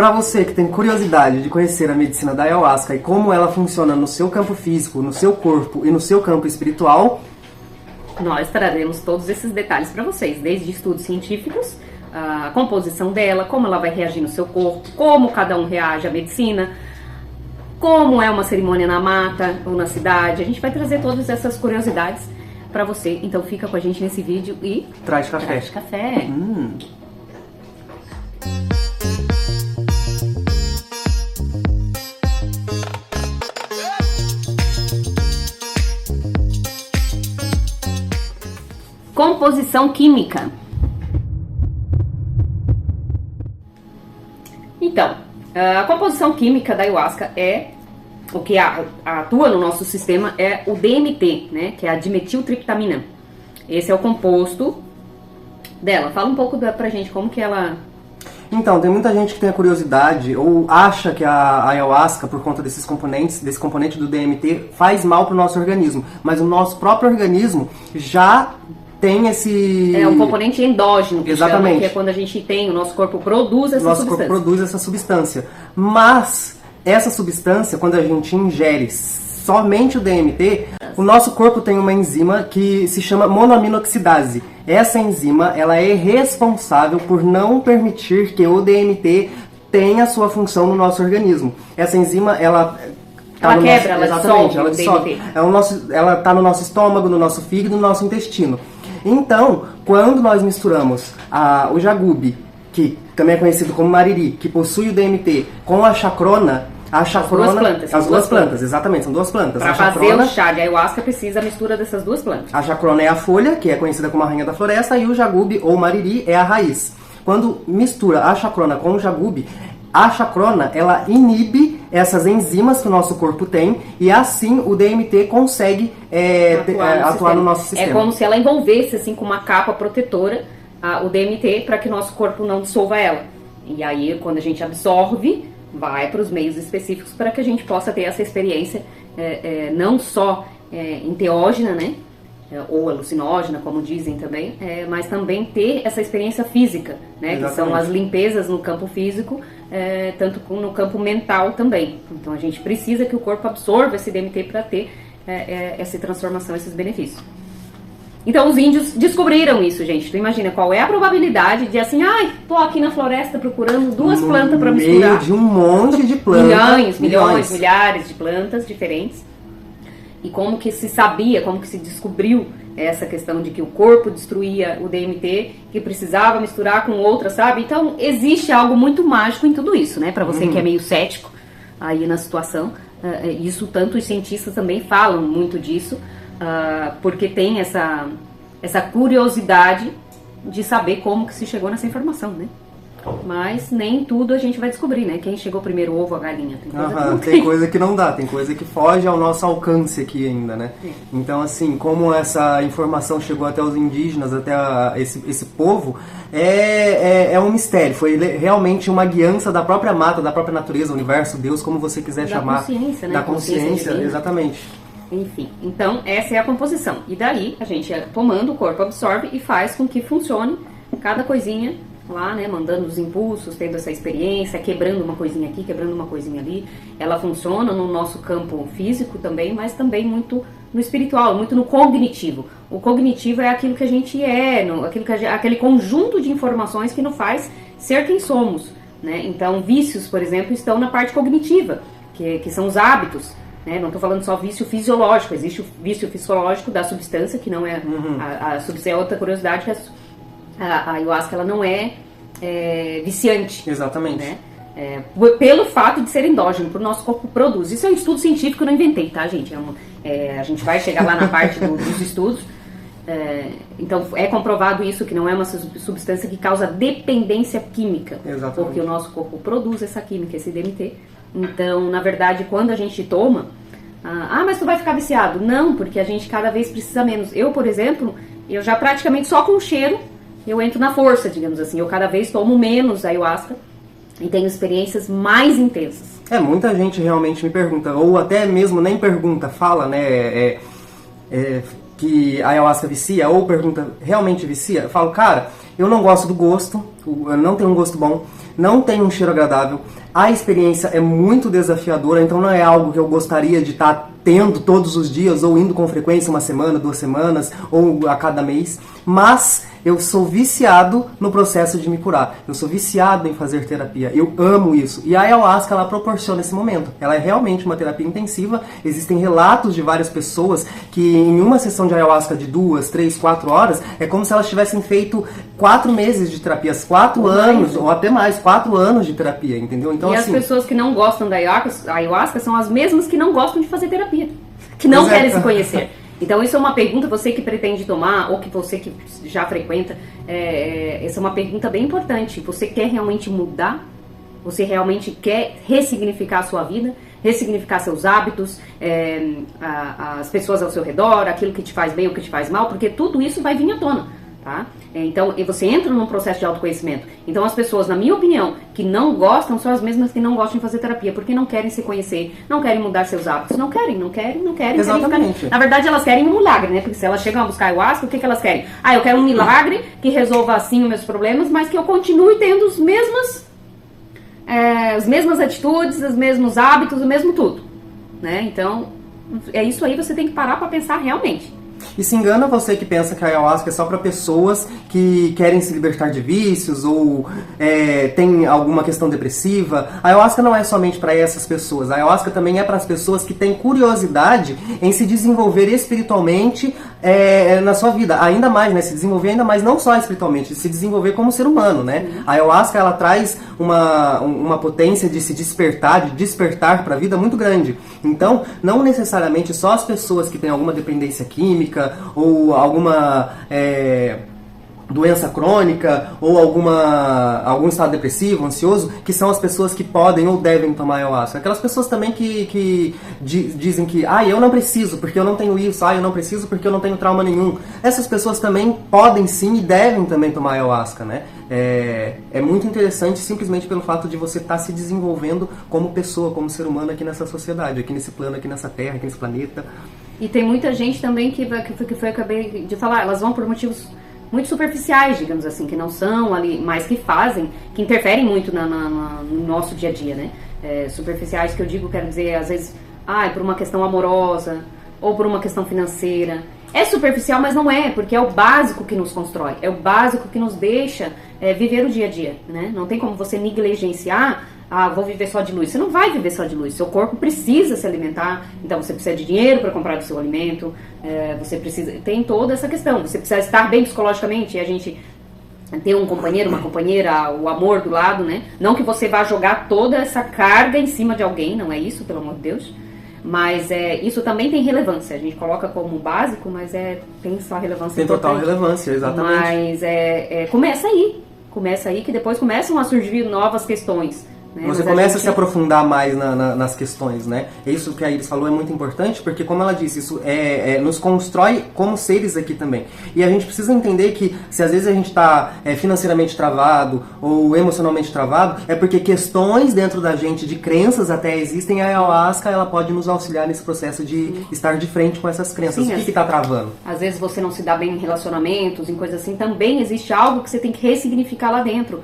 para você que tem curiosidade de conhecer a medicina da ayahuasca e como ela funciona no seu campo físico, no seu corpo e no seu campo espiritual, nós traremos todos esses detalhes para vocês, desde estudos científicos, a composição dela, como ela vai reagir no seu corpo, como cada um reage à medicina, como é uma cerimônia na mata ou na cidade. A gente vai trazer todas essas curiosidades para você. Então fica com a gente nesse vídeo e traz café. Traz café. Composição química. Então, a composição química da ayahuasca é o que atua no nosso sistema é o DMT, né, que é a dimetiltriptamina. Esse é o composto dela. Fala um pouco pra gente como que ela... Então, tem muita gente que tem a curiosidade ou acha que a ayahuasca, por conta desses componentes, desse componente do DMT, faz mal pro nosso organismo. Mas o nosso próprio organismo já tem esse... É um componente endógeno, que exatamente, chama, que é quando a gente tem, o nosso corpo produz essa substância. Nosso corpo produz essa substância. Mas essa substância, quando a gente ingere somente o DMT, o nosso corpo tem uma enzima que se chama monoaminoxidase. Essa enzima, ela é responsável por não permitir que o DMT tenha sua função no nosso organismo. Essa enzima, ela quebra, ela dissolve. Ela está no nosso estômago, no nosso fígado, no nosso intestino. Então, quando nós misturamos o jagube, que também é conhecido como mariri, que possui o DMT, com a chacrona, as duas plantas, exatamente, são duas plantas. Para fazer o chá de ayahuasca precisa a mistura dessas duas plantas. A chacrona é a folha, que é conhecida como a rainha da floresta, e o jagube ou mariri é a raiz. Quando mistura a chacrona com o jagube, a chacrona, ela inibe essas enzimas que o nosso corpo tem e assim o DMT consegue atuar no nosso sistema. É como se ela envolvesse assim com uma capa protetora o DMT para que o nosso corpo não dissolva ela. E aí quando a gente absorve, vai para os meios específicos para que a gente possa ter essa experiência não só enteógena, né? Ou alucinógena, como dizem também, mas também ter essa experiência física, né? Que são as limpezas no campo físico, tanto no campo mental também. Então a gente precisa que o corpo absorva esse DMT para ter essa transformação, esses benefícios. Então os índios descobriram isso, gente. Tu imagina qual é a probabilidade de assim, tô aqui na floresta procurando duas plantas para misturar. No meio de um monte de plantas. Milhões, milhares de plantas diferentes. E como que se sabia, como que se descobriu essa questão de que o corpo destruía o DMT, que precisava misturar com outra, sabe? Então, existe algo muito mágico em tudo isso, né? Pra você que é meio cético aí na situação. Isso, tanto os cientistas também falam muito disso, porque tem essa curiosidade de saber como que se chegou nessa informação, né? Mas nem tudo a gente vai descobrir, né? Quem chegou primeiro, o ovo ou a galinha? Tem coisa que não dá, tem coisa que foge ao nosso alcance aqui ainda, né? Então, assim, como essa informação chegou até os indígenas, até esse povo, é um mistério. Foi realmente uma guiança da própria mata, da própria natureza, universo, Deus, como você quiser chamar. Da consciência, né? Da consciência, exatamente. Enfim, então essa é a composição. E daí, a gente tomando, o corpo absorve e faz com que funcione cada coisinha lá, né, mandando os impulsos, tendo essa experiência, quebrando uma coisinha aqui, quebrando uma coisinha ali. Ela funciona no nosso campo físico também, mas também muito no espiritual, muito no cognitivo. O cognitivo é aquilo que a gente aquele conjunto de informações que nos faz ser quem somos, né? Então, vícios, por exemplo, estão na parte cognitiva, que são os hábitos, né? Não estou falando só vício fisiológico, existe o vício fisiológico da substância, que não é a substância, é outra curiosidade, que a ayahuasca ela não é viciante. Exatamente. Né? Pelo fato de ser endógeno, para o nosso corpo produz. Isso é um estudo científico que eu não inventei, tá, gente? A gente vai chegar lá na parte dos estudos. Então, é comprovado isso, que não é uma substância que causa dependência química. Exatamente. Porque o nosso corpo produz essa química, esse DMT. Então, na verdade, quando a gente toma... mas tu vai ficar viciado. Não, porque a gente cada vez precisa menos. Eu, por exemplo, eu já praticamente só com o cheiro... eu entro na força, digamos assim. Eu cada vez tomo menos ayahuasca e tenho experiências mais intensas. Muita gente realmente me pergunta, ou até mesmo nem pergunta, fala, né, que a ayahuasca vicia, ou pergunta, realmente vicia? Eu falo, cara, Eu não gosto do gosto, não tem um gosto bom, não tem um cheiro agradável. A experiência é muito desafiadora, então não é algo que eu gostaria de estar tendo todos os dias, ou indo com frequência, uma semana, 2 semanas, ou a cada mês. Mas eu sou viciado no processo de me curar. Eu sou viciado em fazer terapia. Eu amo isso. E a ayahuasca, ela proporciona esse momento. Ela é realmente uma terapia intensiva. Existem relatos de várias pessoas que em uma sessão de ayahuasca de 2, 3, 4 horas, é como se elas tivessem feito 4 meses de terapia, 4 anos, ou até mais, 4 anos de terapia, entendeu? Então, e assim, as pessoas que não gostam da ayahuasca são as mesmas que não gostam de fazer terapia, que não querem se conhecer. Então isso é uma pergunta, você que pretende tomar, ou que você que já frequenta, essa é uma pergunta bem importante. Você quer realmente mudar? Você realmente quer ressignificar a sua vida? Ressignificar seus hábitos, as pessoas ao seu redor, aquilo que te faz bem ou que te faz mal? Porque tudo isso vai vir à tona. Tá? Então, e você entra num processo de autoconhecimento. Então, as pessoas, na minha opinião, que não gostam, são as mesmas que não gostam de fazer terapia, porque não querem se conhecer, não querem mudar seus hábitos, não querem. Exatamente. Na verdade, elas querem um milagre, né? Porque se elas chegam a buscar ayahuasca, o que elas querem? Eu quero um milagre que resolva assim os meus problemas, mas que eu continue tendo as mesmas atitudes, os mesmos hábitos, o mesmo tudo, né? Então, é isso aí, você tem que parar pra pensar realmente. E se engana você que pensa que a ayahuasca é só para pessoas que querem se libertar de vícios ou tem alguma questão depressiva. A ayahuasca não é somente para essas pessoas. A ayahuasca também é para as pessoas que têm curiosidade em se desenvolver espiritualmente na sua vida. Ainda mais, né? Se desenvolver ainda mais, não só espiritualmente, se desenvolver como ser humano, né? A ayahuasca, ela traz uma potência de se despertar, de despertar para a vida muito grande. Então, não necessariamente só as pessoas que têm alguma dependência química ou alguma doença crônica ou algum estado depressivo, ansioso, que são as pessoas que podem ou devem tomar ayahuasca. Aquelas pessoas também que dizem que eu não preciso porque eu não tenho isso, eu não preciso porque eu não tenho trauma nenhum. Essas pessoas também podem sim e devem também tomar ayahuasca, né? É muito interessante simplesmente pelo fato de você estar se desenvolvendo como pessoa, como ser humano aqui nessa sociedade, aqui nesse plano, aqui nessa terra, aqui nesse planeta. E tem muita gente também que acabei de falar, elas vão por motivos muito superficiais, digamos assim, que não são ali, mas que fazem, que interferem muito no nosso dia a dia, né? Superficiais que eu digo, quero dizer, às vezes, por uma questão amorosa, ou por uma questão financeira. É superficial, mas não é, porque é o básico que nos constrói, é o básico que nos deixa viver o dia a dia, né? Não tem como você negligenciar, vou viver só de luz. Você não vai viver só de luz, seu corpo precisa se alimentar, então você precisa de dinheiro para comprar o seu alimento, você precisa, tem toda essa questão, você precisa estar bem psicologicamente, e a gente ter um companheiro, uma companheira, o amor do lado, né? Não que você vá jogar toda essa carga em cima de alguém, não é isso, pelo amor de Deus. Mas isso também tem relevância. A gente coloca como básico, mas tem sua relevância. Tem total relevância, exatamente. Mas começa aí que depois começam a surgir novas questões. Né? Você começa a se aprofundar mais nas questões, né? Isso que a Iris falou é muito importante, porque como ela disse, isso nos constrói como seres aqui também. E a gente precisa entender que se às vezes a gente está financeiramente travado ou emocionalmente travado, é porque questões dentro da gente, de crenças até existem, a ayahuasca ela pode nos auxiliar nesse processo de estar de frente com essas crenças. Sim, o que está travando? Às vezes você não se dá bem em relacionamentos, em coisas assim, também existe algo que você tem que ressignificar lá dentro.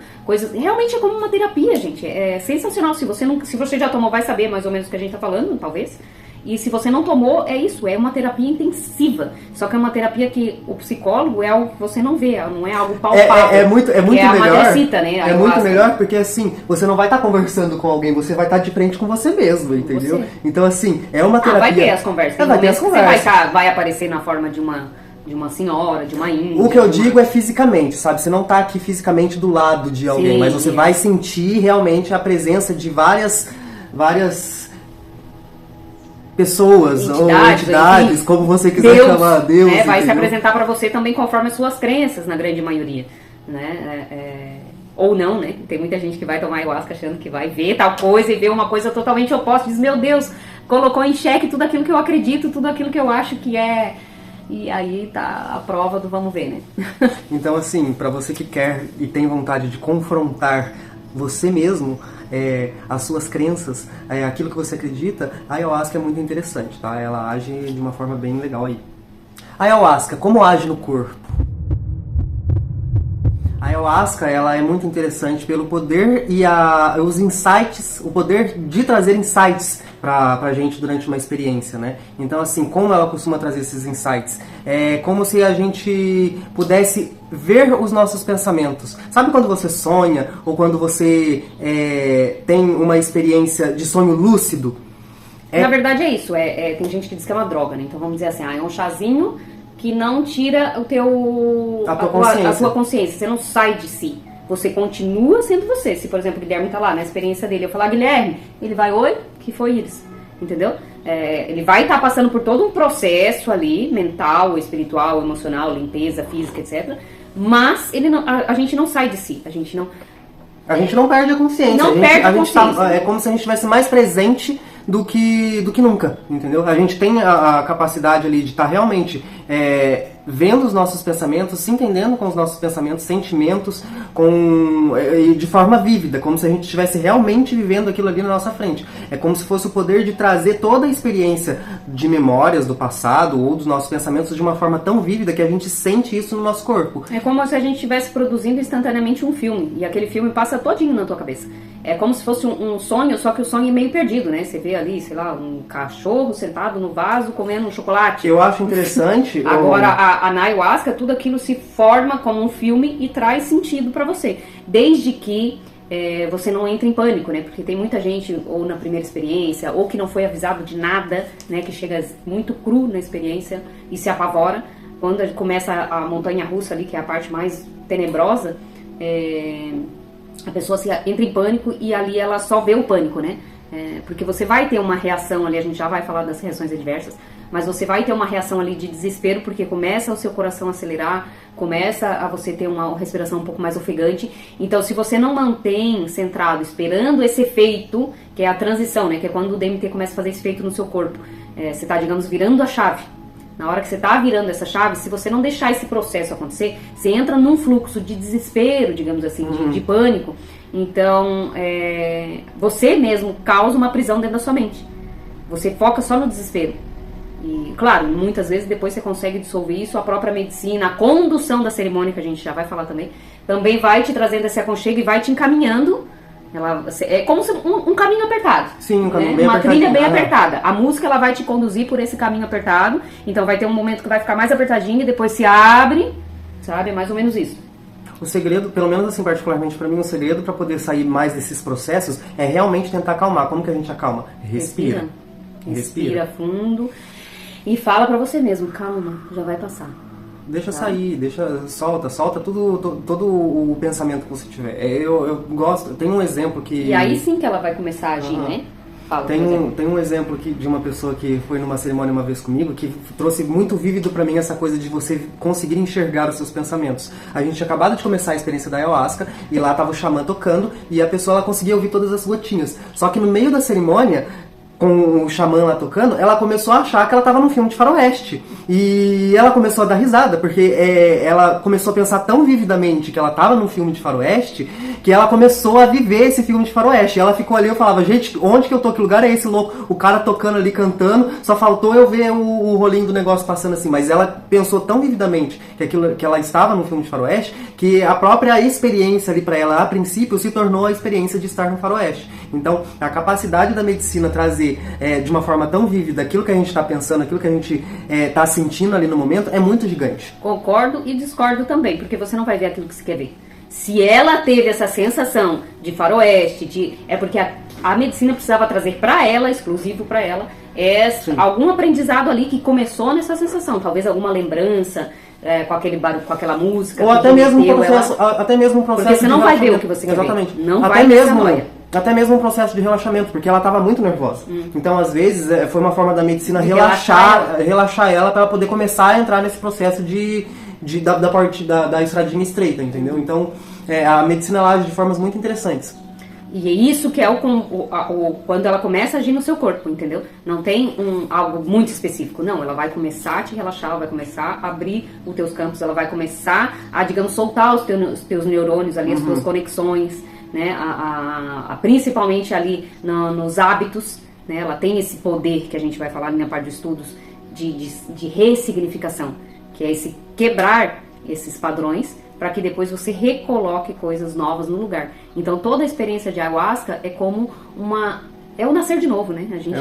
Realmente é como uma terapia, gente. É sensacional. Se você já tomou, vai saber mais ou menos o que a gente tá falando, talvez. E se você não tomou, é isso, é uma terapia intensiva. Só que é uma terapia que o psicólogo é algo que você não vê, não é algo palpável. É muito melhor. Madrecita, né? É muito melhor porque assim, você não vai estar conversando com alguém, você vai estar de frente com você mesmo, entendeu? Então assim, é uma terapia. Vai ter as conversas. Vai ter as conversas. Você vai aparecer na forma de uma senhora, de uma índia. O que eu digo é fisicamente, sabe? Você não tá aqui fisicamente do lado de alguém, sim, mas você vai sentir realmente a presença de várias pessoas ou entidades, como você quiser chamar, Deus. Vai se apresentar para você também conforme as suas crenças, na grande maioria. Né? Ou não, né? Tem muita gente que vai tomar ayahuasca achando que vai ver tal coisa e ver uma coisa totalmente oposta. Diz, meu Deus, colocou em xeque tudo aquilo que eu acredito, tudo aquilo que eu acho que é. E aí tá a prova do vamos ver, né? Então, assim, para você que quer e tem vontade de confrontar você mesmo, as suas crenças, aquilo que você acredita, a ayahuasca é muito interessante, tá? Ela age de uma forma bem legal aí. A ayahuasca, como age no corpo? A A ayahuasca, ela é muito interessante pelo poder e os insights, o poder de trazer insights pra gente durante uma experiência, né? Então, assim, como ela costuma trazer esses insights? É como se a gente pudesse ver os nossos pensamentos. Sabe quando você sonha ou quando você tem uma experiência de sonho lúcido? Na verdade é isso, tem gente que diz que é uma droga, né? Então vamos dizer assim, é um chazinho que não tira a tua consciência, você não sai de si. Você continua sendo você. Se, por exemplo, o Guilherme tá lá na experiência dele, eu falar, Guilherme, ele vai, oi, que foi isso? Entendeu? Ele vai estar passando por todo um processo ali, mental, espiritual, emocional, limpeza, física, etc. Mas a gente não sai de si, a gente não perde a consciência. A consciência. É como se a gente estivesse mais presente do que nunca, entendeu? A gente tem a capacidade ali de estar realmente vendo os nossos pensamentos, se entendendo com os nossos pensamentos, sentimentos, de forma vívida, como se a gente estivesse realmente vivendo aquilo ali na nossa frente. É como se fosse o poder de trazer toda a experiência de memórias do passado ou dos nossos pensamentos de uma forma tão vívida que a gente sente isso no nosso corpo. É como se a gente estivesse produzindo instantaneamente um filme, e aquele filme passa todinho na tua cabeça. É como se fosse um sonho, só que o sonho é meio perdido, né? Você vê ali, sei lá, um cachorro sentado no vaso comendo um chocolate. Eu acho interessante... Agora, na ayahuasca, tudo aquilo se forma como um filme e traz sentido pra você. Desde que você não entre em pânico, né? Porque tem muita gente, ou na primeira experiência, ou que não foi avisado de nada, né? Que chega muito cru na experiência e se apavora. Quando começa a montanha-russa ali, que é a parte mais tenebrosa, a pessoa entra em pânico e ali ela só vê o pânico, né? Porque você vai ter uma reação ali, a gente já vai falar das reações adversas, mas você vai ter uma reação ali de desespero, porque começa o seu coração a acelerar, começa a você ter uma respiração um pouco mais ofegante. Então, se você não mantém centrado, esperando esse efeito, que é a transição, né? Que é quando o DMT começa a fazer esse efeito no seu corpo. Você está, digamos, virando a chave. Na hora que você está virando essa chave, se você não deixar esse processo acontecer, você entra num fluxo de desespero, digamos assim, de pânico. Então, você mesmo causa uma prisão dentro da sua mente. Você foca só no desespero. E, claro, muitas vezes depois você consegue dissolver isso, a própria medicina, a condução da cerimônia, que a gente já vai falar também vai te trazendo esse aconchego e vai te encaminhando. É como se um caminho apertado. Sim, um caminho bem uma apertado. Trilha bem apertada. A música ela vai te conduzir por esse caminho apertado. Então vai ter um momento que vai ficar mais apertadinho e depois se abre, sabe? É mais ou menos isso. O segredo, pelo menos assim, particularmente pra mim, o segredo pra poder sair mais desses processos é realmente tentar acalmar. Como que a gente acalma? Respira fundo e fala pra você mesmo, calma, já vai passar. Deixa sair, solta todo o pensamento que você tiver. Eu gosto, tem um exemplo que... E aí sim que ela vai começar a agir, né? Fala, tem um exemplo de uma pessoa que foi numa cerimônia uma vez comigo, que trouxe muito vívido pra mim essa coisa de você conseguir enxergar os seus pensamentos. A gente tinha acabado de começar a experiência da ayahuasca, e lá tava o xamã tocando, e a pessoa ela conseguia ouvir todas as gotinhas. Só que no meio da cerimônia, com o xamã lá tocando, ela começou a achar que ela estava num filme de faroeste. E ela começou a dar risada, porque ela começou a pensar tão vividamente que ela estava num filme de faroeste, que ela começou a viver esse filme de faroeste. E ela ficou ali, eu falava, gente, onde que eu tô? Que lugar é esse louco? O cara tocando ali, cantando, só faltou eu ver o rolinho do negócio passando assim. Mas ela pensou tão vividamente que ela estava num filme de faroeste, que a própria experiência ali para ela, a princípio, se tornou a experiência de estar no faroeste. Então, a capacidade da medicina trazer de uma forma tão vívida aquilo que a gente está pensando, aquilo que a gente está sentindo ali no momento, é muito gigante. Concordo e discordo também, porque você não vai ver aquilo que você quer ver. Se ela teve essa sensação de faroeste, é porque a medicina precisava trazer para ela, exclusivo para ela, algum aprendizado ali que começou nessa sensação, talvez alguma lembrança, com aquele barulho, com aquela música. Ou até mesmo um processo. Porque você não vai ver o que você quer ver. Não até vai mesmo. Até mesmo um processo de relaxamento, porque ela estava muito nervosa. Então, às vezes, foi uma forma da medicina relaxar ela para ela poder começar a entrar nesse processo da parte da estradinha estreita, entendeu? Então, a medicina ela age de formas muito interessantes. E é isso que é quando ela começa a agir no seu corpo, entendeu? Não tem algo muito específico, não. Ela vai começar a te relaxar, ela vai começar a abrir os teus campos, ela vai começar a, digamos, soltar os teus neurônios ali, as tuas conexões, né? Principalmente ali nos hábitos, né? Ela tem esse poder que a gente vai falar ali na parte de estudos de ressignificação, que é esse quebrar esses padrões para que depois você recoloque coisas novas no lugar. Então toda a experiência de ayahuasca é como é o nascer de novo, né? A gente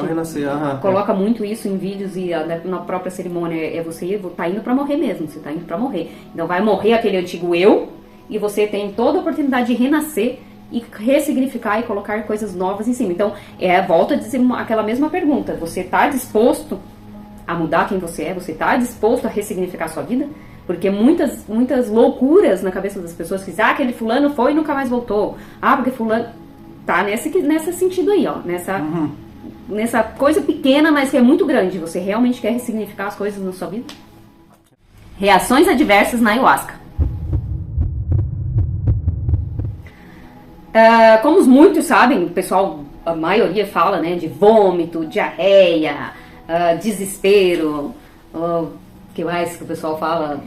coloca muito isso em vídeos e na própria cerimônia você tá indo para morrer mesmo, você tá indo para morrer. Então vai morrer aquele antigo eu e você tem toda a oportunidade de renascer e ressignificar e colocar coisas novas em cima. Então, volta a dizer aquela mesma pergunta, você tá disposto a mudar quem você é? Você tá disposto a ressignificar a sua vida? Porque muitas loucuras na cabeça das pessoas que dizem, aquele fulano foi e nunca mais voltou. Porque fulano... Tá nesse sentido aí, ó. Nessa coisa pequena, mas que é muito grande. Você realmente quer ressignificar as coisas na sua vida? Reações adversas na ayahuasca. Como muitos sabem, o pessoal, a maioria fala, né, de vômito, diarreia, desespero, o que mais que o pessoal fala?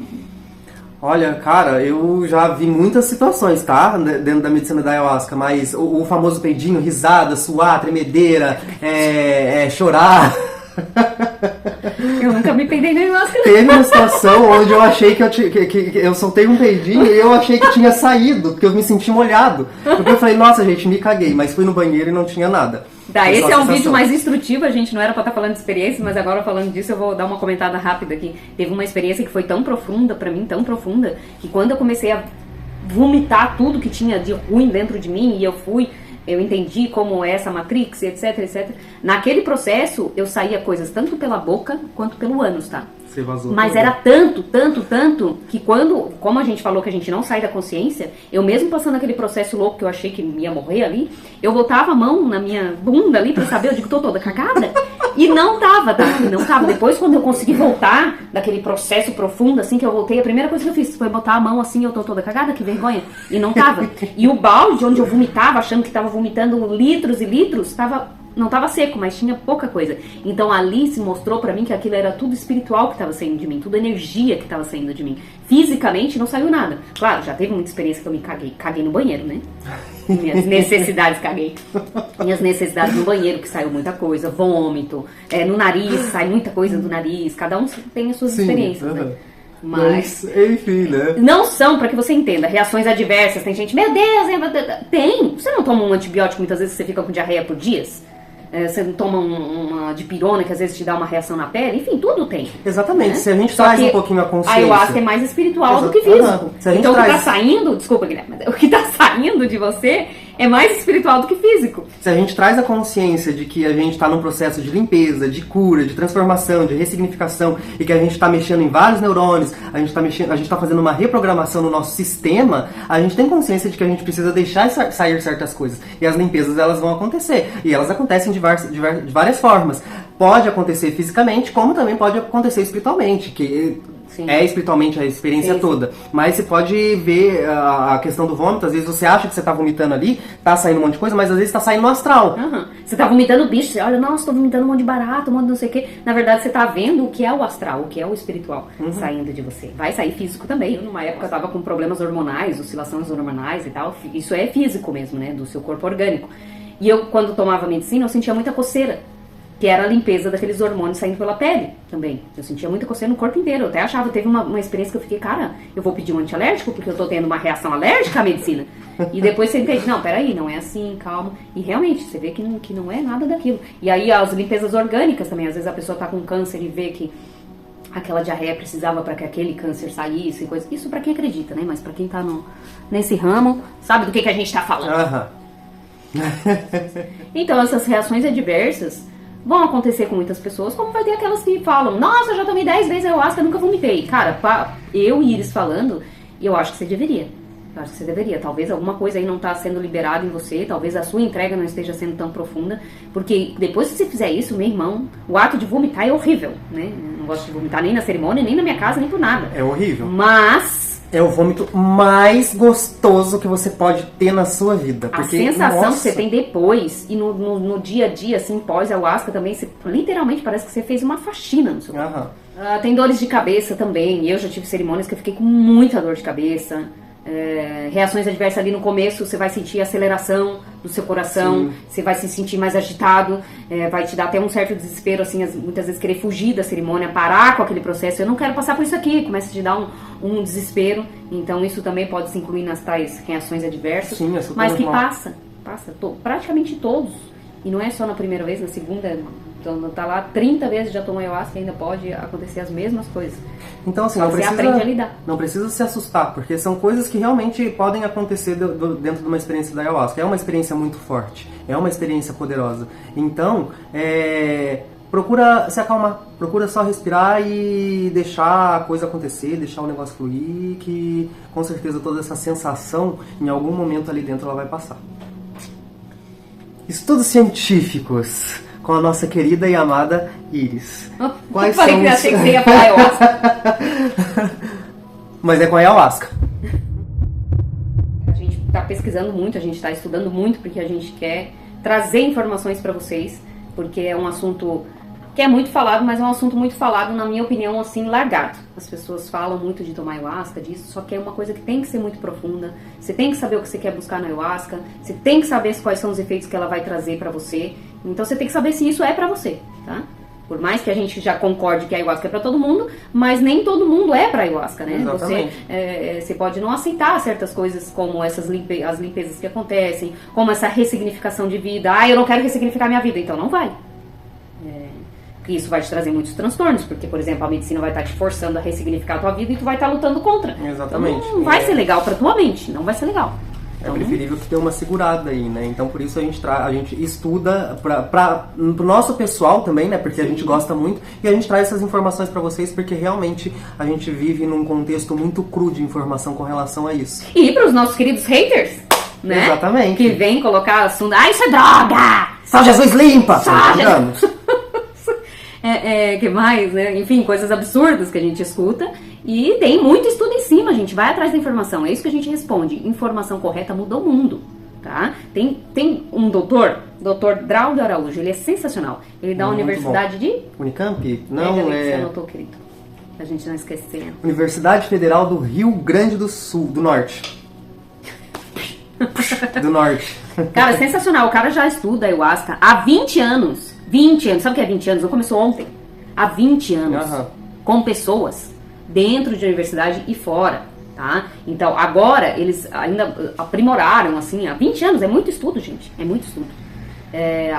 Olha, cara, eu já vi muitas situações, tá? Dentro da medicina da ayahuasca, mas o famoso peidinho, risada, suar, tremedeira, chorar. Eu nunca me peidei na ayahuasca. Teve uma situação onde eu achei que eu soltei um peidinho e eu achei que tinha saído, porque eu me senti molhado. Porque eu falei, nossa, gente, me caguei, mas fui no banheiro e não tinha nada. Esse é um vídeo mais instrutivo, a gente não era pra estar falando de experiência, mas agora falando disso eu vou dar uma comentada rápida aqui. Teve uma experiência que foi tão profunda, pra mim, tão profunda, que quando eu comecei a vomitar tudo que tinha de ruim dentro de mim, e eu entendi como é essa matrix, etc, etc. Naquele processo, eu saía coisas tanto pela boca quanto pelo ânus, tá? Você vazou. Mas era tanto, que como a gente falou que a gente não sai da consciência, eu mesmo passando aquele processo louco que eu achei que ia morrer ali, eu botava a mão na minha bunda ali pra saber, eu digo, tô toda cagada. E não tava, tá? E não tava. Depois, quando eu consegui voltar daquele processo profundo, assim, que eu voltei, a primeira coisa que eu fiz foi botar a mão assim, eu tô toda cagada, que vergonha. E não tava. E o balde onde eu vomitava, achando que tava vomitando litros e litros, não tava seco, mas tinha pouca coisa. Então ali se mostrou pra mim que aquilo era tudo espiritual que tava saindo de mim, tudo energia que tava saindo de mim. Fisicamente não saiu nada. Claro, já teve muita experiência que eu me caguei no banheiro, né? Minhas necessidades, caguei. Minhas necessidades no banheiro, que saiu muita coisa, vômito, no nariz, sai muita coisa do nariz, cada um tem as suas experiências, né? Mas, enfim, né? Não são, pra que você entenda, reações adversas. Tem gente, meu Deus, tem. Você não toma um antibiótico muitas vezes que você fica com diarreia por dias? Você não toma uma dipirona que às vezes te dá uma reação na pele, enfim, tudo tem. Exatamente, né? Se a gente traz um pouquinho a consciência. A ayahuasca é mais espiritual do que físico. Então o que tá saindo, desculpa Guilherme, o que tá saindo de você é mais espiritual do que físico. Se a gente traz a consciência de que a gente está num processo de limpeza, de cura, de transformação, de ressignificação e que a gente está mexendo em vários neurônios, a gente está fazendo uma reprogramação no nosso sistema, a gente tem consciência de que a gente precisa deixar sair certas coisas. E as limpezas elas vão acontecer. E elas acontecem de várias formas. Pode acontecer fisicamente, como também pode acontecer espiritualmente, que é espiritualmente a experiência toda. Mas você pode ver a questão do vômito, às vezes você acha que você tá vomitando ali, tá saindo um monte de coisa, mas às vezes tá saindo no astral. Você tá vomitando bicho, você olha, nossa, tô vomitando um monte de barato, um monte de não sei o quê. Na verdade, você tá vendo o que é o astral, o que é o espiritual saindo de você. Vai sair físico também. Eu, numa época, eu tava com problemas hormonais, oscilações hormonais e tal. Isso é físico mesmo, né, do seu corpo orgânico. E eu, quando tomava medicina, eu sentia muita coceira, que era a limpeza daqueles hormônios saindo pela pele também. Eu sentia muita coceira no corpo inteiro. Eu até achava, teve uma experiência que eu fiquei, cara, eu vou pedir um antialérgico porque eu tô tendo uma reação alérgica à medicina. E depois você entende, não, peraí, não é assim, calma. E realmente, você vê que não é nada daquilo. E aí as limpezas orgânicas também, às vezes a pessoa tá com câncer e vê que aquela diarreia precisava para que aquele câncer saísse e coisa. Isso pra quem acredita, né? Mas pra quem tá nesse ramo, sabe do que a gente tá falando. Então essas reações adversas vão acontecer com muitas pessoas, como vai ter aquelas que falam, nossa, eu já tomei 10 vezes ayahuasca, nunca vomitei. Cara, eu e Iris falando, eu acho que você deveria. Eu acho que você deveria. Talvez alguma coisa aí não tá sendo liberada em você, talvez a sua entrega não esteja sendo tão profunda, porque depois que você fizer isso, meu irmão, o ato de vomitar é horrível, né? Eu não gosto de vomitar nem na cerimônia, nem na minha casa, nem por nada. É horrível. Mas é o vômito mais gostoso que você pode ter na sua vida. Porque, a sensação que você tem depois, e no dia a dia, assim, pós-ayahuasca também, você, literalmente parece que você fez uma faxina no seu corpo. Tem dores de cabeça também. Eu já tive cerimônias que eu fiquei com muita dor de cabeça. reações adversas ali no começo, você vai sentir aceleração do seu coração, você vai se sentir mais agitado, vai te dar até um certo desespero, assim, muitas vezes querer fugir da cerimônia, parar com aquele processo, eu não quero passar por isso aqui, começa a te dar um desespero, então isso também pode se incluir nas tais reações adversas, Sim, mas que passa praticamente todos, e não é só na primeira vez, na segunda, então tá lá 30 vezes já tomou ayahuasca, ainda pode acontecer as mesmas coisas. Então, assim, você aprende a lidar. Não precisa se assustar, porque são coisas que realmente podem acontecer dentro de uma experiência da ayahuasca. É uma experiência muito forte, é uma experiência poderosa. Então, procura se acalmar, procura só respirar e deixar a coisa acontecer, deixar o negócio fluir, que com certeza toda essa sensação, em algum momento ali dentro, ela vai passar. Estudos científicos com a nossa querida e amada Iris. Quais são que achei que você ia falar ayahuasca. Mas é com a ayahuasca. A gente está pesquisando muito, a gente está estudando muito, porque a gente quer trazer informações para vocês, porque é um assunto que é muito falado, mas é um assunto muito falado, na minha opinião, assim, largado. As pessoas falam muito de tomar ayahuasca, disso, só que é uma coisa que tem que ser muito profunda. Você tem que saber o que você quer buscar na ayahuasca, você tem que saber quais são os efeitos que ela vai trazer pra você. Então você tem que saber se isso é pra você, tá? Por mais que a gente já concorde que a ayahuasca é pra todo mundo, mas nem todo mundo é pra ayahuasca, né? Você pode não aceitar certas coisas, como as limpezas que acontecem, como essa ressignificação de vida. Eu não quero ressignificar minha vida, então não vai. Isso vai te trazer muitos transtornos, porque, por exemplo, a medicina vai estar te forçando a ressignificar a tua vida e tu vai estar lutando contra. Exatamente. Então, não vai ser legal pra tua mente, não vai ser legal. É preferível que tenha uma segurada aí, né? Então, por isso a gente estuda pro nosso pessoal também, né? Porque a gente gosta muito e a gente traz essas informações pra vocês porque realmente a gente vive num contexto muito cru de informação com relação a isso. E pros nossos queridos haters, né? Exatamente. Que vem colocar assunto, isso é droga! Só Jesus limpa! Só Jesus... que mais, né? Enfim, coisas absurdas que a gente escuta e tem muito estudo em cima, a gente vai atrás da informação, é isso que a gente responde. Informação correta muda o mundo, tá? Tem um doutor Drauzio Araújo, ele é sensacional, ele dá a Universidade de... Unicamp? Não, Você anotou, querido, a gente não esquecer. Universidade Federal do Rio Grande do Sul, do Norte. Do Norte. Cara, sensacional, o cara já estuda ayahuasca há 20 anos. 20 anos, sabe o que é 20 anos? Não começou ontem. Há 20 anos. Com pessoas dentro de universidade e fora, tá? Então, agora, eles ainda aprimoraram, assim, há 20 anos. É muito estudo, gente. É muito estudo.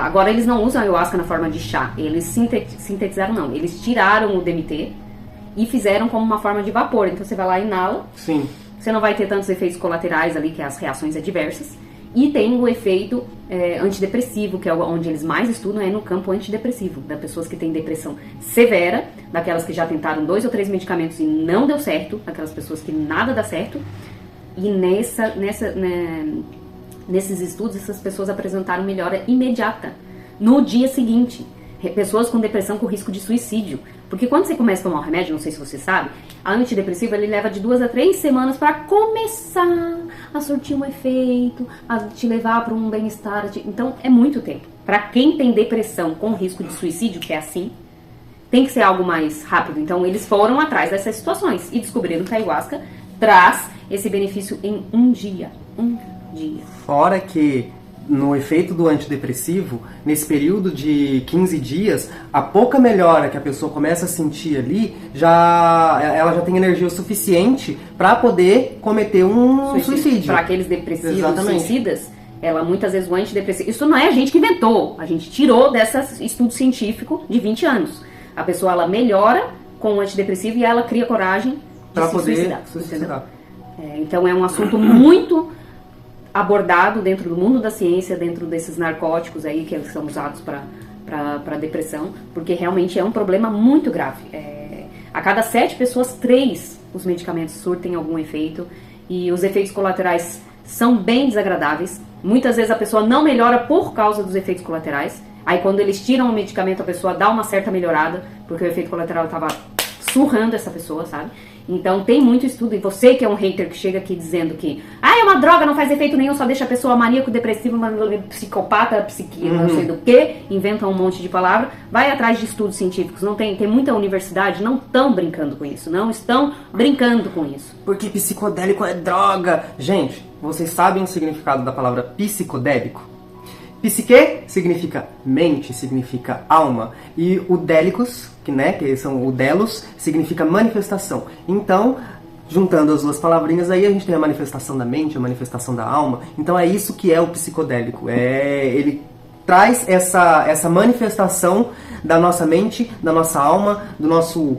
Agora, eles não usam ayahuasca na forma de chá. Eles sintetizaram, não. Eles tiraram o DMT e fizeram como uma forma de vapor. Então, você vai lá e inala. Sim. Você não vai ter tantos efeitos colaterais ali, que é as reações adversas. E tem o efeito antidepressivo, que é onde eles mais estudam, é no campo antidepressivo, das pessoas que têm depressão severa, daquelas que já tentaram 2 ou 3 medicamentos e não deu certo, daquelas pessoas que nada dá certo. E nesses estudos, essas pessoas apresentaram melhora imediata, no dia seguinte. Pessoas com depressão com risco de suicídio. Porque quando você começa a tomar um remédio, não sei se você sabe, a antidepressiva ele leva de 2 a 3 semanas para começar a surtir um efeito, a te levar para um bem-estar. Então é muito tempo. Para quem tem depressão com risco de suicídio, que é assim, tem que ser algo mais rápido. Então eles foram atrás dessas situações e descobriram que a ayahuasca traz esse benefício em um dia. Um dia. Fora que no efeito do antidepressivo, nesse período de 15 dias, a pouca melhora que a pessoa começa a sentir ali, ela já tem energia o suficiente para poder cometer um suicídio. Para aqueles depressivos suicidas, muitas vezes o antidepressivo... Isso não é a gente que inventou, a gente tirou desse estudo científico de 20 anos. A pessoa ela melhora com o antidepressivo e ela cria coragem de se suicidar. Então é um assunto muito abordado dentro do mundo da ciência, dentro desses narcóticos aí que são usados para depressão, porque realmente é um problema muito grave. A cada 7 pessoas, 3 os medicamentos surtem algum efeito e os efeitos colaterais são bem desagradáveis. Muitas vezes a pessoa não melhora por causa dos efeitos colaterais. Aí quando eles tiram o medicamento, a pessoa dá uma certa melhorada, porque o efeito colateral estava surrando essa pessoa, sabe? Então tem muito estudo, e você que é um hater que chega aqui dizendo que é uma droga, não faz efeito nenhum, só deixa a pessoa maníaco, depressivo, psicopata, não sei do que, inventa um monte de palavra, vai atrás de estudos científicos. Não tem muita universidade, não estão brincando com isso, não estão brincando com isso. Porque psicodélico é droga. Gente, vocês sabem o significado da palavra psicodélico? Psique significa mente, significa alma. E o délicos, que são o delos, significa manifestação. Então, juntando as duas palavrinhas aí, a gente tem a manifestação da mente, a manifestação da alma. Então é isso que é o psicodélico. Ele traz essa manifestação da nossa mente, da nossa alma, do nosso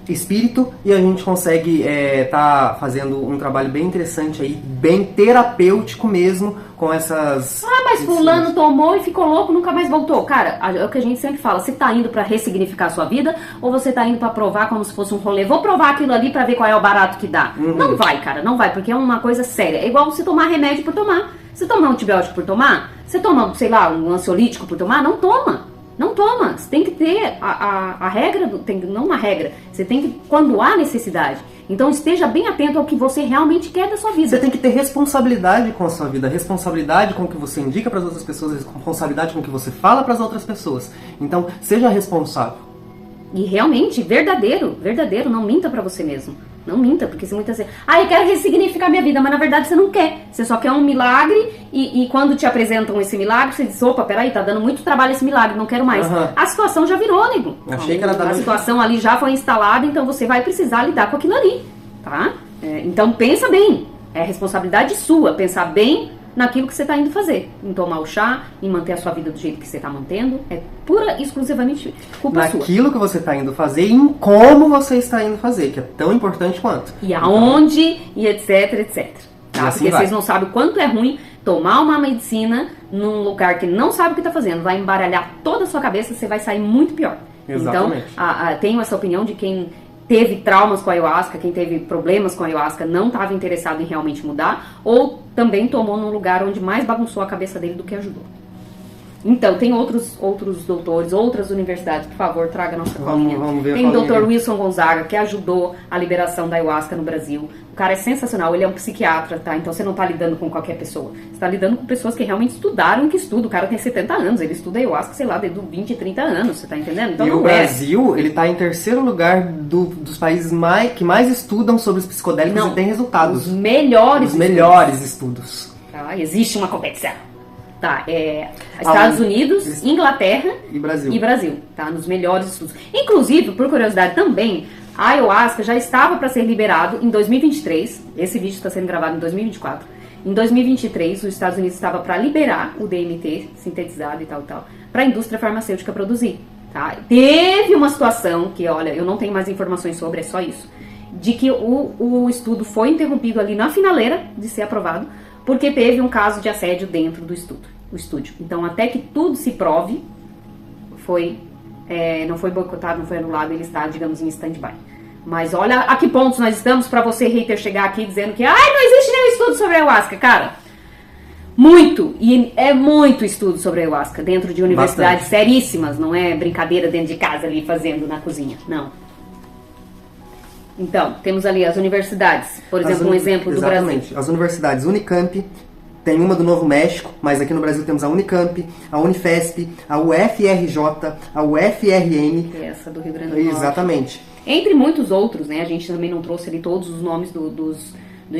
espírito, e a gente consegue tá fazendo um trabalho bem interessante aí, bem terapêutico mesmo, com essas... mas fulano tomou e ficou louco, nunca mais voltou. Cara, é o que a gente sempre fala, você tá indo pra ressignificar a sua vida, ou você tá indo pra provar como se fosse um rolê, vou provar aquilo ali pra ver qual é o barato que dá. Não vai, cara, não vai, porque é uma coisa séria. É igual você tomar remédio por tomar. Você tomar um antibiótico por tomar? Você toma, sei lá, um ansiolítico por tomar? Não toma. Não toma, você tem que ter a regra, não uma regra, você tem que, quando há necessidade. Então esteja bem atento ao que você realmente quer da sua vida. Você tem que ter responsabilidade com a sua vida, responsabilidade com o que você indica para as outras pessoas, responsabilidade com o que você fala para as outras pessoas. Então, seja responsável. E realmente, verdadeiro, não minta pra você mesmo. Não minta, porque se muitas vezes... eu quero ressignificar minha vida, mas na verdade você não quer. Você só quer um milagre e quando te apresentam esse milagre, você diz, opa, peraí, tá dando muito trabalho esse milagre, não quero mais. A situação já virou, nego. Achei que era a situação ali já foi instalada, então você vai precisar lidar com aquilo ali, tá? Então pensa bem, é responsabilidade sua, pensar bem naquilo que você está indo fazer, em tomar o chá, em manter a sua vida do jeito que você está mantendo, é pura, exclusivamente culpa sua. Naquilo que você está indo fazer e em como você está indo fazer, que é tão importante quanto. E aonde, e etc, etc. Tá? Assim porque vocês não sabem o quanto é ruim tomar uma medicina num lugar que não sabe o que está fazendo, vai embaralhar toda a sua cabeça, você vai sair muito pior. Exatamente. Então, tenho essa opinião de quem teve traumas com a ayahuasca, quem teve problemas com a ayahuasca não estava interessado em realmente mudar, ou também tomou num lugar onde mais bagunçou a cabeça dele do que ajudou. Então, tem outros doutores, outras universidades, por favor, traga a nossa colinha. Vamos ver. Tem o Dr. Wilson Gonzaga, que ajudou a liberação da ayahuasca no Brasil. O cara é sensacional, ele é um psiquiatra, tá? Então você não tá lidando com qualquer pessoa. Você tá lidando com pessoas que realmente estudaram e que estudam. O cara tem 70 anos, ele estuda ayahuasca, sei lá, desde 20, 30 anos, você tá entendendo? Então, e o Brasil, ele tá em terceiro lugar dos países que mais estudam sobre os psicodélicos e tem resultados. Os melhores estudos. Tá? Existe uma competição. Tá, Estados Unidos, Inglaterra e Brasil, tá? Nos melhores estudos. Inclusive, por curiosidade também, a ayahuasca já estava para ser liberado em 2023. Esse vídeo está sendo gravado em 2024. Em 2023, os Estados Unidos estava para liberar o DMT sintetizado e tal, para a indústria farmacêutica produzir, tá? Teve uma situação que, olha, eu não tenho mais informações sobre, é só isso, de que o estudo foi interrompido ali na finaleira de ser aprovado, porque teve um caso de assédio dentro do estúdio. Então, até que tudo se prove, não foi boicotado, não foi anulado, ele está, digamos, em stand-by. Mas olha a que pontos nós estamos para você, hater, chegar aqui dizendo que não existe nenhum estudo sobre ayahuasca, cara. Muito, e é muito estudo sobre ayahuasca dentro de universidades seríssimas, não é brincadeira dentro de casa ali fazendo na cozinha, não. Então, temos ali as universidades, por exemplo, um exemplo do Brasil. Exatamente, as universidades Unicamp, tem uma do Novo México, mas aqui no Brasil temos a Unicamp, a Unifesp, a UFRJ, a UFRN. Que é essa do Rio Grande do Norte. Exatamente. Entre muitos outros, né? A gente também não trouxe ali todos os nomes dos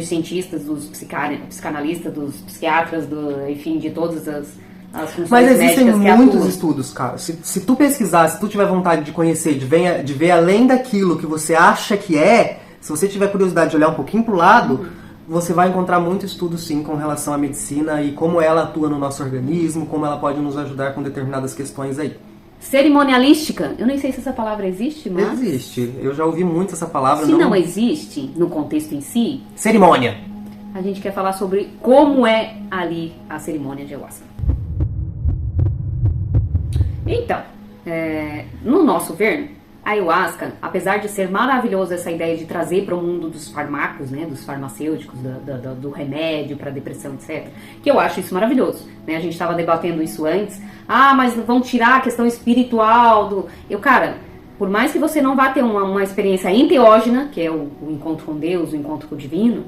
cientistas, dos psicanalistas, dos psiquiatras, enfim, de todas as funções. Mas existem médicas muitos estudos, cara. Se tu pesquisar, se tu tiver vontade de conhecer, de ver além daquilo que você acha que se você tiver curiosidade de olhar um pouquinho pro lado, você vai encontrar muito estudo sim com relação à medicina e como ela atua no nosso organismo, como ela pode nos ajudar com determinadas questões aí. Cerimonialística, eu nem sei se essa palavra existe, mas... Existe, eu já ouvi muito essa palavra. Se não existe, no contexto em si... Cerimônia. A gente quer falar sobre como é ali a cerimônia de ayahuasca. Então, no nosso ver, a ayahuasca, apesar de ser maravilhosa essa ideia de trazer para o mundo dos farmacos, né, dos farmacêuticos, do remédio para depressão, etc., que eu acho isso maravilhoso, né? A gente estava debatendo isso antes. Mas vão tirar a questão espiritual cara, Por mais que você não vá ter uma experiência enteógena, que é o encontro com Deus, o encontro com o divino,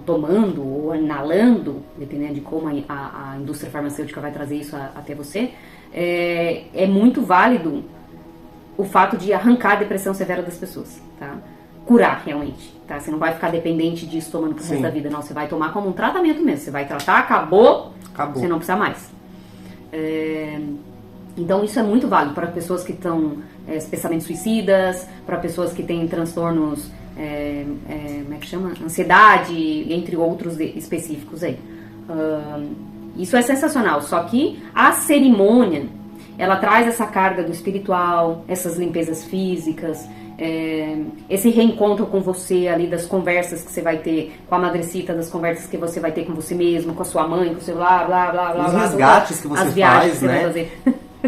tomando ou inalando, dependendo de como a indústria farmacêutica vai trazer isso até você, é muito válido o fato de arrancar a depressão severa das pessoas, tá? Curar realmente, tá? Você não vai ficar dependente disso tomando pro resto da vida, não. Você vai tomar como um tratamento mesmo. Você vai tratar, acabou. Você não precisa mais. Então isso é muito válido para pessoas que estão pensamentos suicidas, para pessoas que têm transtornos, como é que chama? Ansiedade, entre outros específicos aí. Isso é sensacional, só que a cerimônia, ela traz essa carga do espiritual, essas limpezas físicas, esse reencontro com você ali, das conversas que você vai ter com a madrecita, das conversas que você vai ter com você mesmo, com a sua mãe, com o seu blá, blá, blá, blá. Os resgates que você faz, né? Vai fazer.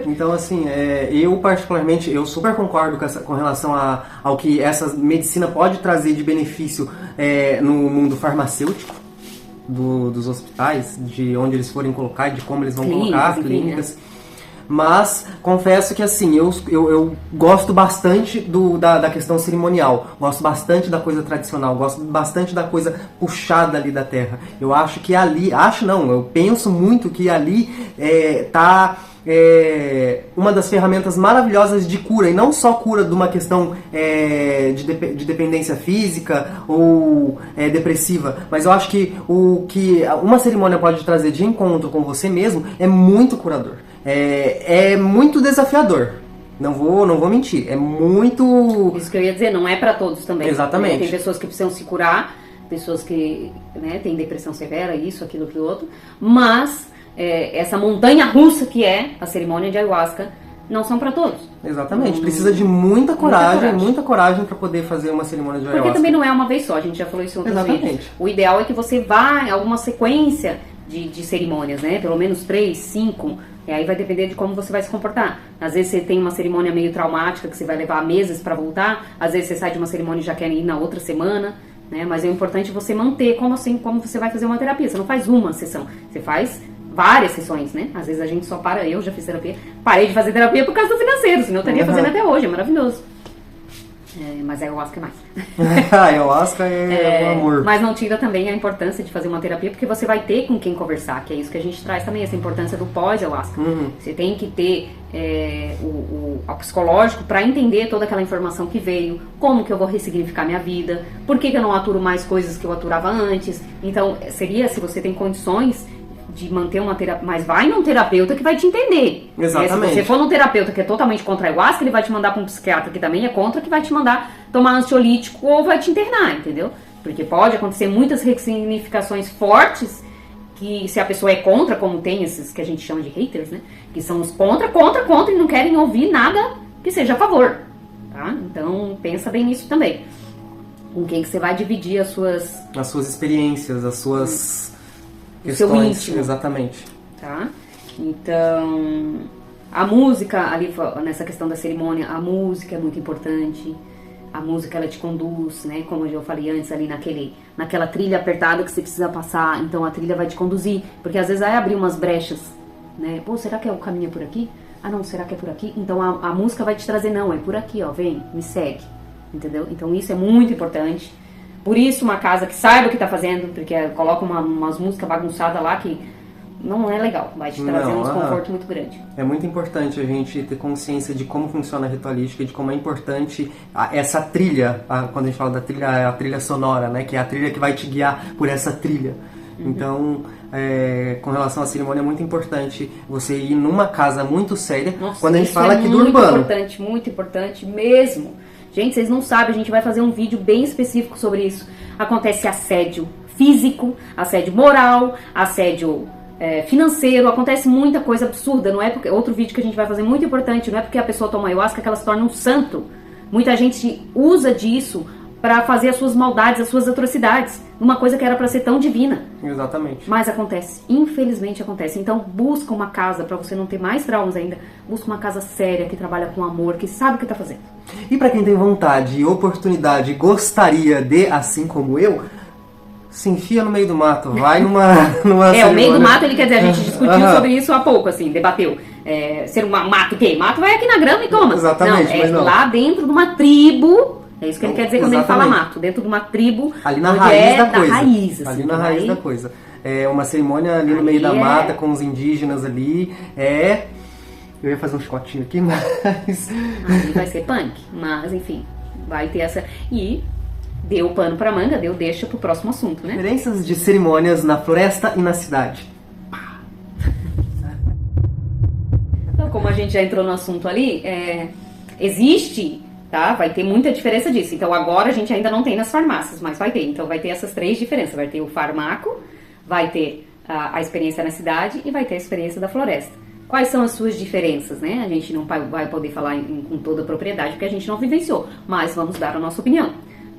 Então, assim, eu particularmente, eu super concordo com relação ao que essa medicina pode trazer de benefício no mundo farmacêutico dos hospitais, de onde eles forem colocar, de como eles vão colocar, clínicas. Mas confesso que assim, eu gosto bastante da questão cerimonial, gosto bastante da coisa tradicional, gosto bastante da coisa puxada ali da terra. Eu acho que ali, eu penso muito que ali tá uma das ferramentas maravilhosas de cura, e não só cura de uma questão de dependência física ou depressiva, mas eu acho que o que uma cerimônia pode trazer de encontro com você mesmo é muito curador. É muito desafiador. Não vou mentir. É muito... Isso que eu ia dizer, não é pra todos também. Exatamente. Tem pessoas que precisam se curar, pessoas que têm depressão severa, isso, aquilo, aquilo outro. Mas essa montanha russa que é a cerimônia de ayahuasca, não são pra todos. Exatamente. Precisa de muita coragem para poder fazer uma cerimônia de ayahuasca. Porque também não é uma vez só, a gente já falou isso em outros vídeos. O ideal é que você vá em alguma sequência de cerimônias, né? Pelo menos 3, 5... E aí vai depender de como você vai se comportar. Às vezes você tem uma cerimônia meio traumática que você vai levar meses para voltar. Às vezes você sai de uma cerimônia e já quer ir na outra semana, né? Mas é importante você manter como você vai fazer uma terapia. Você não faz uma sessão, você faz várias sessões, né? Às vezes a gente só para, eu já fiz terapia, parei de fazer terapia por causa do financeiro, senão eu estaria fazendo até hoje, é maravilhoso. Mas a ayahuasca é mais. A ayahuasca é um amor. Mas não tira também a importância de fazer uma terapia, porque você vai ter com quem conversar, que é isso que a gente traz também, essa importância do pós-ayahuasca. Você tem que ter o psicológico para entender toda aquela informação que veio, como que eu vou ressignificar minha vida, por que eu não aturo mais coisas que eu aturava antes. Então, seria, se você tem condições de manter uma terapia, mas vai num terapeuta que vai te entender. Exatamente. Se você for num terapeuta que é totalmente contra a ayahuasca, ele vai te mandar para um psiquiatra que também é contra, que vai te mandar tomar ansiolítico ou vai te internar, entendeu? Porque pode acontecer muitas ressignificações fortes que, se a pessoa é contra, como tem esses que a gente chama de haters, né? Que são os contra e não querem ouvir nada que seja a favor, tá? Então, pensa bem nisso também. Com quem que você vai dividir as suas experiências, as suas... o seu íntimo. Exatamente. Tá? Então, a música, ali nessa questão da cerimônia, a música é muito importante. A música, ela te conduz, né? Como eu falei antes, ali naquela trilha apertada que você precisa passar. Então, a trilha vai te conduzir. Porque às vezes vai abrir umas brechas, né? Pô, será que o caminho é por aqui? Ah, não, será que é por aqui? Então, a música vai te trazer, não, é por aqui, ó, vem, me segue. Entendeu? Então, isso é muito importante. Por isso, uma casa que saiba o que está fazendo, porque coloca umas músicas bagunçadas lá que não é legal, vai te trazer um desconforto muito grande. É muito importante a gente ter consciência de como funciona a ritualística, de como é importante essa trilha, quando a gente fala da trilha, a trilha sonora, né, que é a trilha que vai te guiar por essa trilha. Então, com relação à cerimônia, é muito importante você ir numa casa muito séria. Nossa, quando a gente fala aqui do urbano. Muito importante mesmo. Gente, vocês não sabem, a gente vai fazer um vídeo bem específico sobre isso. Acontece assédio físico, assédio moral, assédio financeiro, acontece muita coisa absurda, não é porque... Outro vídeo que a gente vai fazer muito importante, não é porque a pessoa toma ayahuasca que ela se torna um santo. Muita gente usa disso para fazer as suas maldades, as suas atrocidades, numa coisa que era para ser tão divina. Exatamente. Mas acontece, infelizmente acontece. Então busca uma casa, para você não ter mais traumas ainda, busca uma casa séria, que trabalha com amor, que sabe o que tá fazendo. E para quem tem vontade e oportunidade, gostaria de, assim como eu, se enfia no meio do mato, vai numa o meio do mato, ele quer dizer, a gente discutiu sobre isso há pouco, assim, debateu. Ser um mato o quê? Mato vai aqui na grama e toma. Exatamente, não, mas não. Lá dentro de uma tribo, é isso que ele quer dizer quando ele fala Exatamente. mato, dentro de uma tribo, ali na raiz da coisa. Raiz, assim, ali na raiz da coisa. É uma cerimônia ali no meio da mata, com os indígenas ali, eu ia fazer um chicotinho aqui, mas... Aí vai ser punk, mas enfim, vai ter essa... E deu pano pra manga, deixa pro próximo assunto, né? Diferenças de cerimônias na floresta e na cidade. Então, como a gente já entrou no assunto ali, existe, tá? Vai ter muita diferença disso. Então agora a gente ainda não tem nas farmácias, mas vai ter. Então vai ter essas 3 diferenças. Vai ter o farmaco, vai ter a experiência na cidade e vai ter a experiência da floresta. Quais são as suas diferenças, né? A gente não vai poder falar com toda a propriedade porque a gente não vivenciou, mas vamos dar a nossa opinião.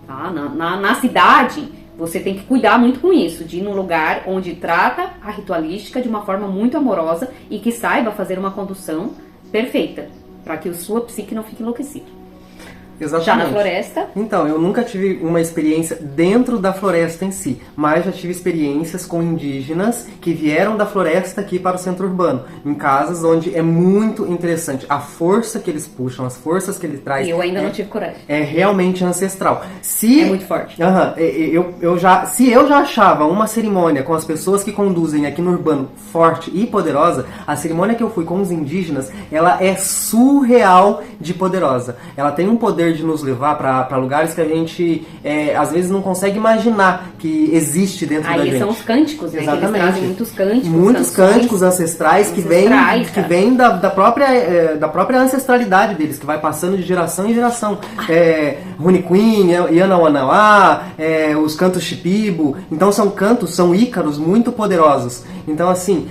Tá? Na cidade, você tem que cuidar muito com isso, de ir num lugar onde trata a ritualística de uma forma muito amorosa e que saiba fazer uma condução perfeita, para que a sua psique não fique enlouquecida. Exatamente. Já na floresta? Então, eu nunca tive uma experiência dentro da floresta em si, mas já tive experiências com indígenas que vieram da floresta aqui para o centro urbano, em casas onde é muito interessante a força que eles puxam, as forças que ele traz. Eu ainda não tive coragem. É realmente ancestral. É muito forte. Se eu já achava uma cerimônia com as pessoas que conduzem aqui no urbano forte e poderosa, a cerimônia que eu fui com os indígenas, ela é surreal de poderosa. Ela tem um poder de nos levar para lugares que a gente às vezes não consegue imaginar que existe dentro da gente. Aí são os cânticos, né? Exatamente. Que eles trazem muitos cânticos. Muitos cânticos ancestrais que vêm da própria ancestralidade deles, que vai passando de geração em geração. Rune Queen, Yanauanauá, os cantos Shipibo. Então são ícaros muito poderosos. Então assim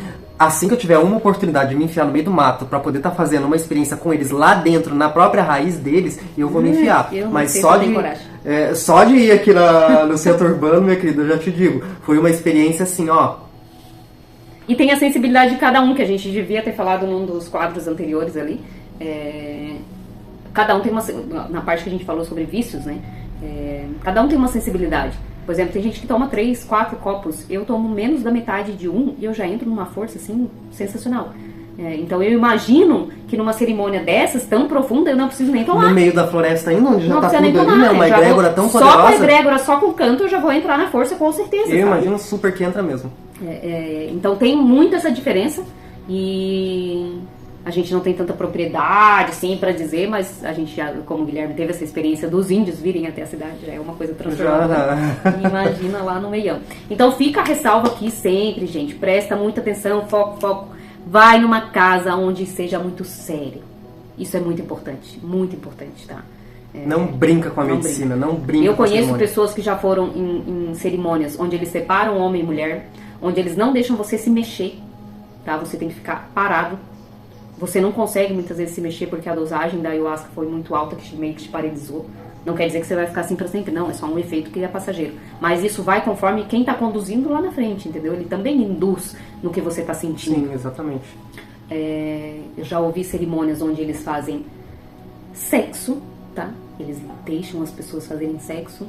que eu tiver uma oportunidade de me enfiar no meio do mato para poder estar fazendo uma experiência com eles lá dentro, na própria raiz deles, eu vou me enfiar. Mas só de ir aqui no centro urbano, minha querida, eu já te digo, foi uma experiência assim, ó. E tem a sensibilidade de cada um, que a gente devia ter falado num dos quadros anteriores ali. Cada um tem na parte que a gente falou sobre vícios, né? Cada um tem uma sensibilidade. Por exemplo, tem gente que toma 3, 4 copos. Eu tomo menos da metade de um e eu já entro numa força, assim, sensacional. Então eu imagino que numa cerimônia dessas, tão profunda, eu não preciso nem tomar. No meio da floresta ainda, onde já tá tudo tomar, ali, né? Uma egrégora tão poderosa. Só com a egrégora, só com o canto, eu já vou entrar na força, com certeza. Eu imagino super que entra mesmo. Então tem muito essa diferença e... A gente não tem tanta propriedade, assim, pra dizer, mas a gente já, como o Guilherme teve essa experiência dos índios virem até a cidade, já é uma coisa transformadora. Imagina lá no meião. Então fica a ressalva aqui sempre, gente. Presta muita atenção, foco. Vai numa casa onde seja muito sério. Isso é muito importante, tá? Não brinca com a medicina, não brinca Eu com a conheço cerimônia. pessoas que já foram em cerimônias onde eles separam homem e mulher, onde eles não deixam você se mexer, tá? Você tem que ficar parado. Você não consegue muitas vezes se mexer porque a dosagem da ayahuasca foi muito alta, que meio que te paralisou. Não quer dizer que você vai ficar assim pra sempre, não. É só um efeito que é passageiro. Mas isso vai conforme quem tá conduzindo lá na frente, entendeu? Ele também induz no que você tá sentindo. Sim, exatamente. Eu já ouvi cerimônias onde eles fazem sexo, tá? Eles deixam as pessoas fazerem sexo.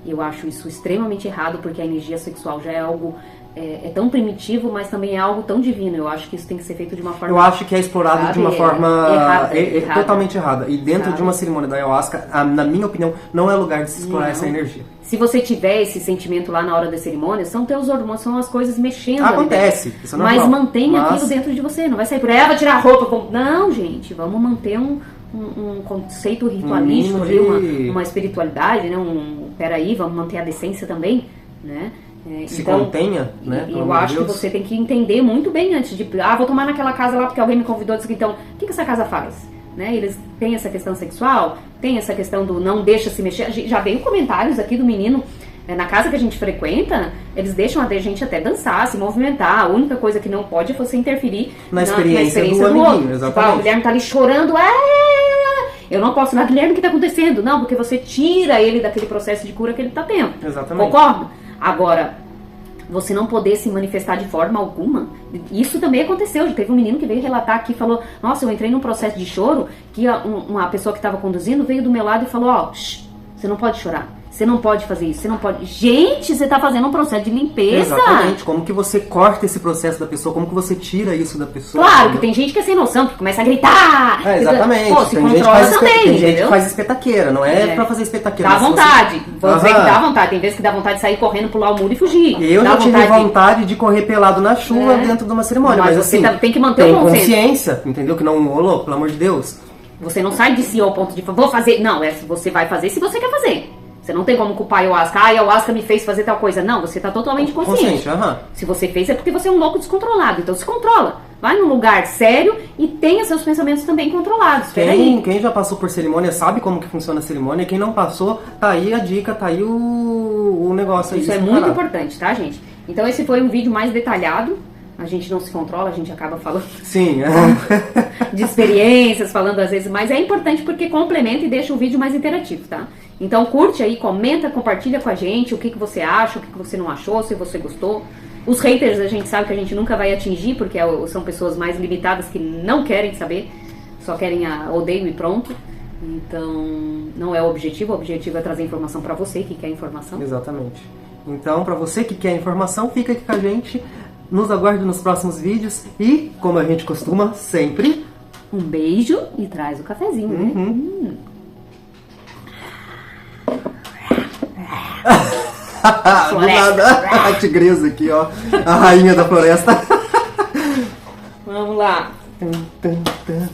E eu acho isso extremamente errado, porque a energia sexual já é algo... É tão primitivo, mas também é algo tão divino. Eu acho que isso tem que ser feito de uma forma... Eu acho que é explorado de uma forma errada. Totalmente errada. E dentro de uma cerimônia da ayahuasca, na minha opinião, não é lugar de se explorar essa energia. Se você tiver esse sentimento lá na hora da cerimônia, são teus hormônios, são as coisas mexendo. Acontece, isso é normal. Mas mantenha aquilo dentro de você. Não vai sair por aí, vai tirar a roupa. Não, gente, vamos manter um conceito ritualístico, uma espiritualidade, né? Peraí, vamos manter a decência também, né? Se contenha, né? Eu acho que você tem que entender muito bem antes de... vou tomar naquela casa lá porque alguém me convidou disso aqui. Então, o que essa casa faz? Né? Eles têm essa questão sexual, tem essa questão do não deixa se mexer. Já veio comentários aqui do menino, na casa que a gente frequenta, eles deixam a gente até dançar, se movimentar. A única coisa que não pode é você interferir na experiência do outro. amiguinho, exatamente. O Guilherme tá ali chorando, eu não posso, Guilherme, o que tá acontecendo? Não, porque você tira ele daquele processo de cura que ele tá tendo. Exatamente. Concorda? Agora, você não poder se manifestar de forma alguma, isso também aconteceu. Já teve um menino que veio relatar aqui e falou, nossa, eu entrei num processo de choro, que uma pessoa que estava conduzindo veio do meu lado e falou, você não pode chorar. Você não pode fazer isso, você não pode... Gente, você tá fazendo um processo de limpeza. Exatamente. Como que você corta esse processo da pessoa? Como que você tira isso da pessoa? Claro que tem gente que é sem noção, que começa a gritar. Exatamente. Pô, se tem gente que controla faz também, tem gente entendeu? que faz espetaqueira, não é pra fazer espetaqueira. Dá mas se vontade. Vou dizer que Aham. dá vontade. Tem vezes que dá vontade de sair correndo, pular o muro e fugir. Eu dá já tive vontade de correr pelado na chuva dentro de uma cerimônia, mas você assim, tem que manter tem o consenso. consciência, entendeu? Que não rolou, pelo amor de Deus. Você não sai de si ao ponto de vou fazer. Não, você vai fazer se você quer fazer. Você não tem como culpar a ayahuasca. Ah, a ayahuasca me fez fazer tal coisa. Não, você tá totalmente consciente. Se você fez é porque você é um louco descontrolado. Então se controla. Vai num lugar sério e tenha seus pensamentos também controlados. Quem já passou por cerimônia sabe como que funciona a cerimônia. Quem não passou, tá aí a dica, tá aí o negócio aí. Isso é muito importante, tá, gente? Então esse foi um vídeo mais detalhado. A gente não se controla, a gente acaba falando Sim. de experiências, falando às vezes, mas é importante porque complementa e deixa o vídeo mais interativo, tá? Então curte aí, comenta, compartilha com a gente o que você acha, o que você não achou, se você gostou. Os haters a gente sabe que a gente nunca vai atingir, porque são pessoas mais limitadas que não querem saber, só querem odeio e pronto. Então não é o objetivo é trazer informação pra você que quer informação. Exatamente. Então, pra você que quer informação, fica aqui com a gente. Nos aguarde nos próximos vídeos e, como a gente costuma, sempre... Um beijo e traz o cafezinho, né? Do nada, a tigresa aqui, ó. A rainha da floresta. Vamos lá. Tum, tum, tum.